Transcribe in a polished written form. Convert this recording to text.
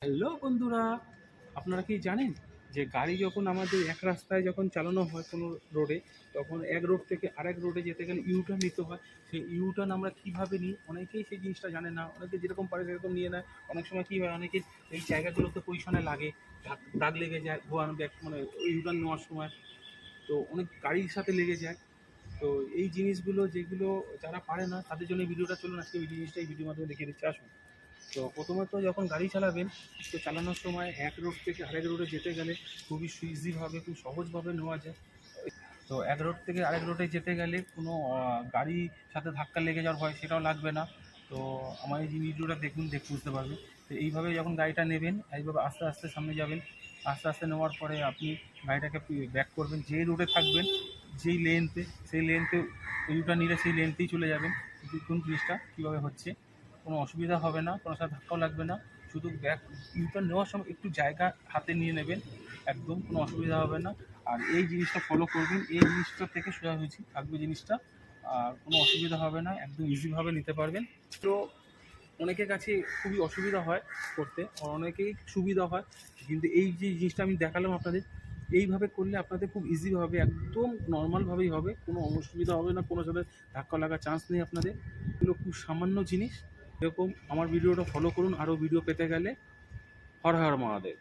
Hello বন্ধুরা, আপনারা কি জানেন যে গাড়ি যখন আমাদের এক রাস্তায় যখন চালানো হয় কোনো রোডে, তখন এক রোড থেকে আরেক রোডে যেতে গেলে ইউটার্ন নিতে হয়। সেই ইউটার্ন আমরা কীভাবে নিই, অনেকেই সেই জিনিসটা জানে না। অনেকে যেরকম পারে সেরকম নিয়ে নেয়। অনেক সময় কী হয়, অনেকে এই জায়গাগুলোতে পজিশনে লাগে, দাগ লেগে যায় ভুয়ানো ব্যাগ, মানে ইউটার্ন নেওয়ার সময়। তো অনেক গাড়ির সাথে লেগে যায়। তো এই জিনিসগুলো যেগুলো যারা পারে না তাদের জন্য এই ভিডিওটা, চলুন আজকে এই জিনিসটা এই ভিডিওর মাধ্যমে দেখিয়ে দিচ্ছি, আসুন। তো প্রথমত যখন গাড়ি চালাবেন, তো চালানোর সময় এক রোড থেকে আরেক রোডে যেতে গেলে খুবই ইজিভাবে, খুব সহজভাবে নেওয়া যায়। তো এক রোড থেকে আরেক রোডে যেতে গেলে কোনো গাড়ির সাথে ধাক্কা লেগে যাওয়ার ভয় সেটাও লাগবে না। তো আমার এই ভিডিওটা দেখুন, দেখে বুঝতে পারবেন। তো এইভাবে যখন গাড়িটা নেবেন, এইভাবে আস্তে আস্তে সামনে যাবেন। আস্তে আস্তে নেওয়ার পরে আপনি গাড়িটাকে ব্যাক করবেন, যে রোডে থাকবেন, যেই লেনতে, সেই লেনতে ইউটা নিলে সেই লেনতেই চলে যাবেন। দেখুন জিনিসটা কীভাবে হচ্ছে, কোনো অসুবিধা হবে না, কোনো সাথে ধাক্কাও লাগবে না। শুধু ব্যাক ইউটার্ন নেওয়ার সময় একটু জায়গা হাতে নিয়ে নেবেন, একদম কোনো অসুবিধা হবে না। আর এই জিনিসটা ফলো করবেন, এই জিনিসটা থেকে সোজাসুজি থাকবে জিনিসটা, আর কোনো অসুবিধা হবে না, একদম ইজিভাবে নিতে পারবেন। তো অনেকের কাছে খুবই অসুবিধা হয় করতে, আর অনেকেই সুবিধা হয়। কিন্তু এই যে জিনিসটা আমি দেখালাম আপনাদের, এইভাবে করলে আপনাদের খুব ইজিভাবে, একদম নর্মালভাবেই হবে, কোনো অসুবিধা হবে না, কোনো সাথে ধাক্কা লাগার চান্স নেই আপনাদের। এগুলো খুব সামান্য জিনিস। এরকম আমার ভিডিওটা ফলো করুন, আরও ভিডিও পেতে গেলে। হর হর মহাদেব।